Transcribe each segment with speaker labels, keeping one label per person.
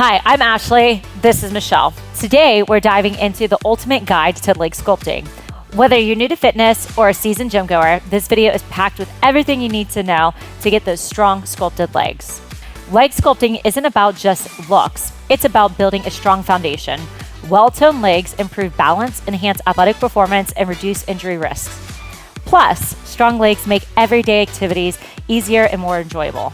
Speaker 1: Hi, I'm Ashley. This is Michelle. Today, we're diving into the ultimate guide to leg sculpting. Whether you're new to fitness or a seasoned gym goer, this video is packed with everything you need to know to get those strong, sculpted legs. Leg sculpting isn't about just looks. It's about building a strong foundation. Well-toned legs improve balance, enhance athletic performance, and reduce injury risks. Plus, strong legs make everyday activities easier and more enjoyable.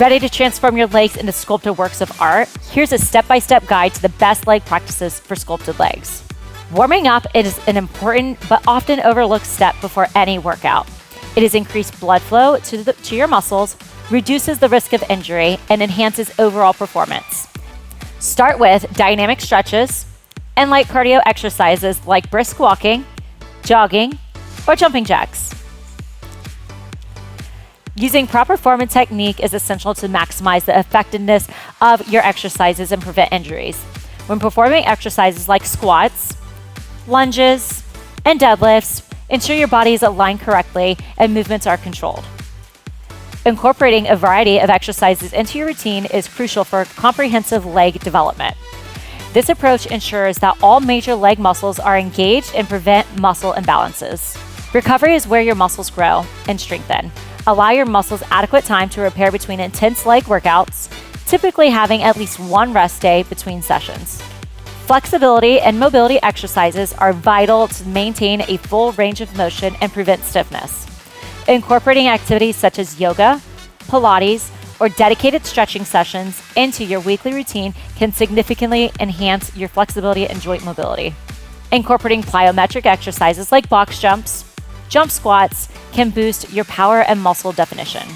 Speaker 1: Ready to transform your legs into sculpted works of art? Here's a step-by-step guide to the best leg practices for sculpted legs. Warming up is an important but often overlooked step before any workout. It has increased blood flow to your muscles, reduces the risk of injury, and enhances overall performance. Start with dynamic stretches and light cardio exercises like brisk walking, jogging, or jumping jacks. Using proper form and technique is essential to maximize the effectiveness of your exercises and prevent injuries. When performing exercises like squats, lunges, and deadlifts, ensure your body is aligned correctly and movements are controlled. Incorporating a variety of exercises into your routine is crucial for comprehensive leg development. This approach ensures that all major leg muscles are engaged and prevent muscle imbalances. Recovery is where your muscles grow and strengthen. Allow your muscles adequate time to repair between intense leg workouts, typically having at least one rest day between sessions. Flexibility and mobility exercises are vital to maintain a full range of motion and prevent stiffness. Incorporating activities such as yoga, Pilates, or dedicated stretching sessions into your weekly routine can significantly enhance your flexibility and joint mobility. Incorporating plyometric exercises like box jumps, jump squats can boost your power and muscle definition.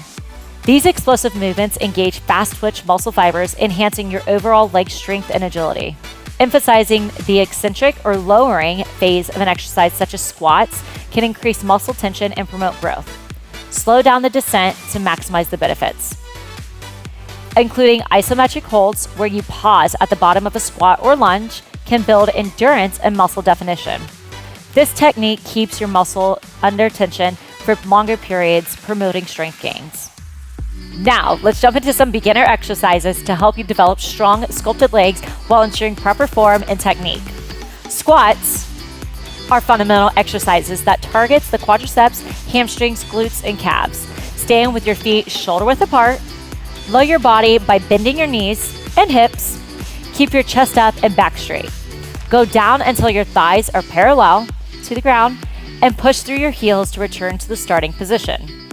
Speaker 1: These explosive movements engage fast-twitch muscle fibers, enhancing your overall leg strength and agility. Emphasizing the eccentric or lowering phase of an exercise such as squats can increase muscle tension and promote growth. Slow down the descent to maximize the benefits. Including isometric holds, where you pause at the bottom of a squat or lunge, can build endurance and muscle definition. This technique keeps your muscle under tension for longer periods, promoting strength gains. Now, let's jump into some beginner exercises to help you develop strong, sculpted legs while ensuring proper form and technique. Squats are fundamental exercises that targets the quadriceps, hamstrings, glutes, and calves. Stand with your feet shoulder-width apart. Lower your body by bending your knees and hips. Keep your chest up and back straight. Go down until your thighs are parallel to the ground and push through your heels to return to the starting position.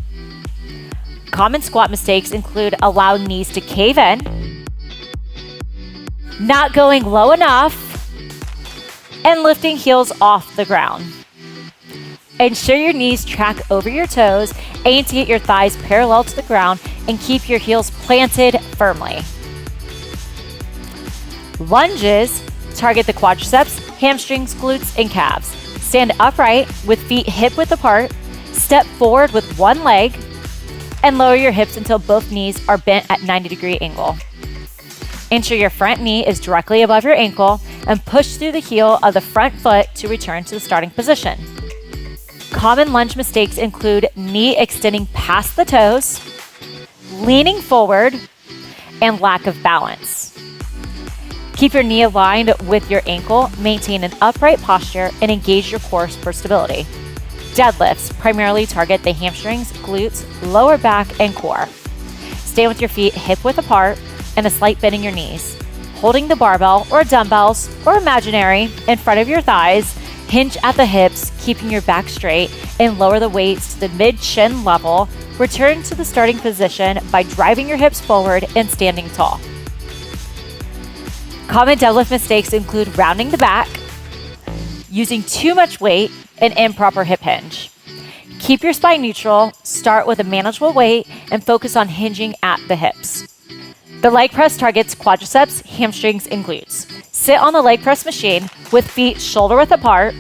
Speaker 1: Common squat mistakes include allowing knees to cave in, not going low enough, and lifting heels off the ground. Ensure your knees track over your toes, aim to get your thighs parallel to the ground, and keep your heels planted firmly. Lunges target the quadriceps, hamstrings, glutes, and calves. Stand upright with feet hip-width apart, step forward with one leg, and lower your hips until both knees are bent at 90-degree angle. Ensure your front knee is directly above your ankle and push through the heel of the front foot to return to the starting position. Common lunge mistakes include knee extending past the toes, leaning forward, and lack of balance. Keep your knee aligned with your ankle, maintain an upright posture, and engage your core for stability. Deadlifts primarily target the hamstrings, glutes, lower back, and core. Stand with your feet hip-width apart and a slight bend in your knees. Holding the barbell or dumbbells or imaginary in front of your thighs, hinge at the hips, keeping your back straight, and lower the weights to the mid-shin level. Return to the starting position by driving your hips forward and standing tall. Common deadlift mistakes include rounding the back, using too much weight, and improper hip hinge. Keep your spine neutral, start with a manageable weight, and focus on hinging at the hips. The leg press targets quadriceps, hamstrings, and glutes. Sit on the leg press machine with feet shoulder-width apart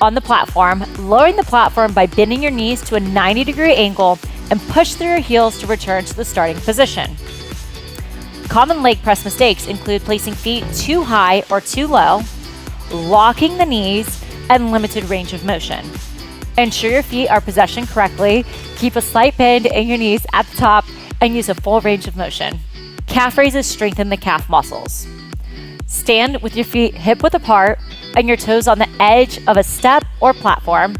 Speaker 1: on the platform, lowering the platform by bending your knees to a 90-degree angle and push through your heels to return to the starting position. Common leg press mistakes include placing feet too high or too low, locking the knees, and limited range of motion. Ensure your feet are positioned correctly, keep a slight bend in your knees at the top, and use a full range of motion. Calf raises strengthen the calf muscles. Stand with your feet hip-width apart and your toes on the edge of a step or platform.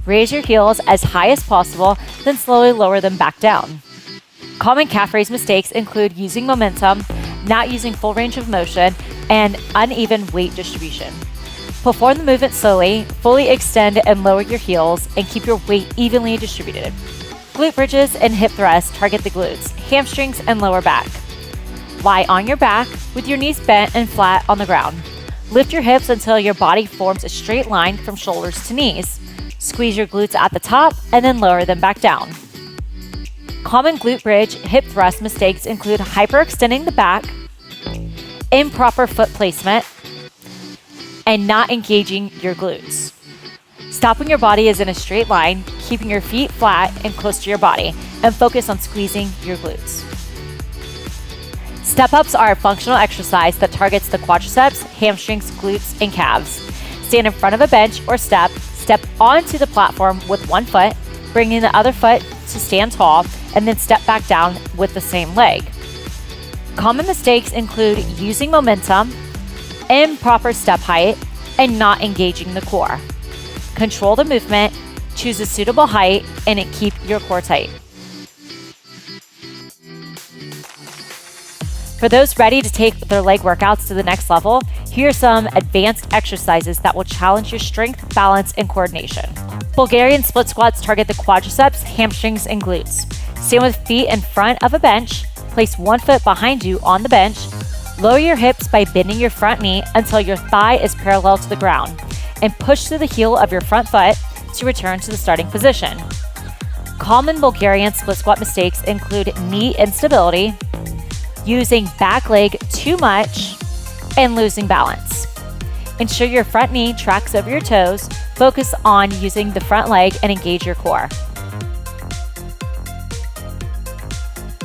Speaker 1: Raise your heels as high as possible, then slowly lower them back down. Common calf raise mistakes include using momentum, not using full range of motion, and uneven weight distribution. Perform the movement slowly, fully extend and lower your heels, and keep your weight evenly distributed. Glute bridges and hip thrusts target the glutes, hamstrings, and lower back. Lie on your back with your knees bent and flat on the ground. Lift your hips until your body forms a straight line from shoulders to knees. Squeeze your glutes at the top and then lower them back down. Common glute bridge hip thrust mistakes include hyperextending the back, improper foot placement, and not engaging your glutes. Stop when your body is in a straight line, keeping your feet flat and close to your body, and focus on squeezing your glutes. Step-ups are a functional exercise that targets the quadriceps, hamstrings, glutes, and calves. Stand in front of a bench or step onto the platform with one foot, bringing the other foot to stand tall, and then step back down with the same leg. Common mistakes include using momentum, improper step height, and not engaging the core. Control the movement, choose a suitable height, and keep your core tight. For those ready to take their leg workouts to the next level, here are some advanced exercises that will challenge your strength, balance, and coordination. Bulgarian split squats target the quadriceps, hamstrings, and glutes. Stand with feet in front of a bench, place one foot behind you on the bench, lower your hips by bending your front knee until your thigh is parallel to the ground, and push through the heel of your front foot to return to the starting position. Common Bulgarian split squat mistakes include knee instability, using back leg too much, and losing balance. Ensure your front knee tracks over your toes, focus on using the front leg, and engage your core.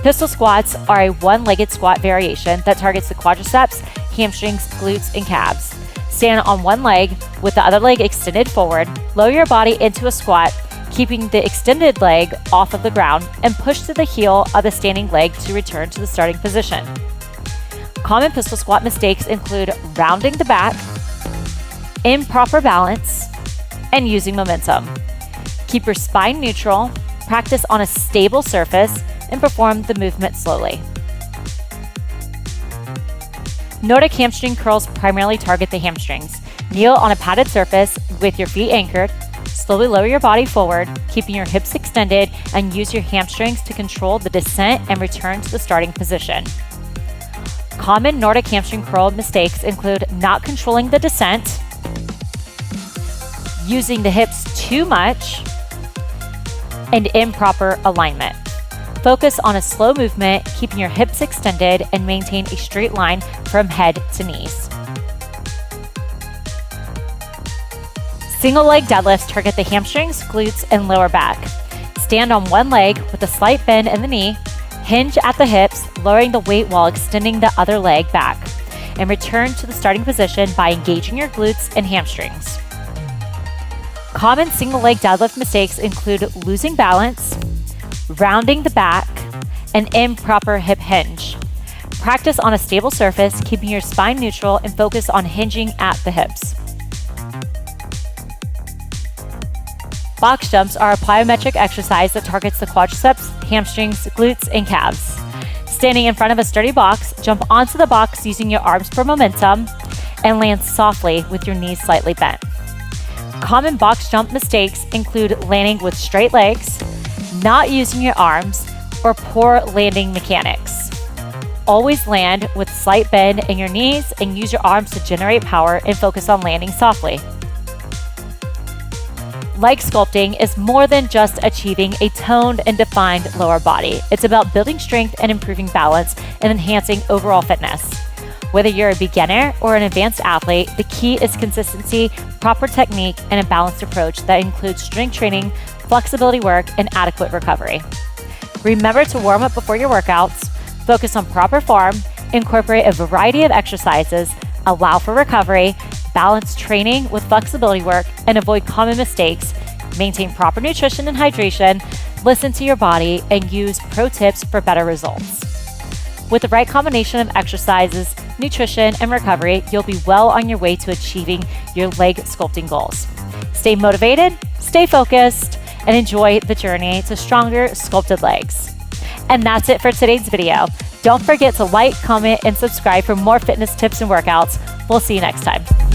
Speaker 1: Pistol squats are a one-legged squat variation that targets the quadriceps, hamstrings, glutes, and calves. Stand on one leg with the other leg extended forward, lower your body into a squat, keeping the extended leg off of the ground, and push to the heel of the standing leg to return to the starting position. Common pistol squat mistakes include rounding the back, improper balance, and using momentum. Keep your spine neutral, practice on a stable surface, and perform the movement slowly. Nordic hamstring curls primarily target the hamstrings. Kneel on a padded surface with your feet anchored. Slowly lower your body forward, keeping your hips extended, and use your hamstrings to control the descent and return to the starting position. Common Nordic hamstring curl mistakes include not controlling the descent, using the hips too much, and improper alignment. Focus on a slow movement, keeping your hips extended, and maintain a straight line from head to knees. Single leg deadlifts target the hamstrings, glutes, and lower back. Stand on one leg with a slight bend in the knee, hinge at the hips, lowering the weight while extending the other leg back, and return to the starting position by engaging your glutes and hamstrings. Common single leg deadlift mistakes include losing balance, rounding the back, and improper hip hinge. Practice on a stable surface, keeping your spine neutral, and focus on hinging at the hips. Box jumps are a plyometric exercise that targets the quadriceps, hamstrings, glutes, and calves. Standing in front of a sturdy box, jump onto the box using your arms for momentum and land softly with your knees slightly bent. Common box jump mistakes include landing with straight legs, not using your arms, or poor landing mechanics. Always land with slight bend in your knees and use your arms to generate power and focus on landing softly. Leg sculpting is more than just achieving a toned and defined lower body. It's about building strength and improving balance and enhancing overall fitness. Whether you're a beginner or an advanced athlete, the key is consistency, proper technique, and a balanced approach that includes strength training, flexibility work, and adequate recovery. Remember to warm up before your workouts, focus on proper form, incorporate a variety of exercises, allow for recovery, balance training with flexibility work, and avoid common mistakes. Maintain proper nutrition and hydration, listen to your body, and use pro tips for better results. With the right combination of exercises, nutrition, and recovery, you'll be well on your way to achieving your leg sculpting goals. Stay motivated, stay focused, and enjoy the journey to stronger, sculpted legs. And that's it for today's video. Don't forget to like, comment, and subscribe for more fitness tips and workouts. We'll see you next time.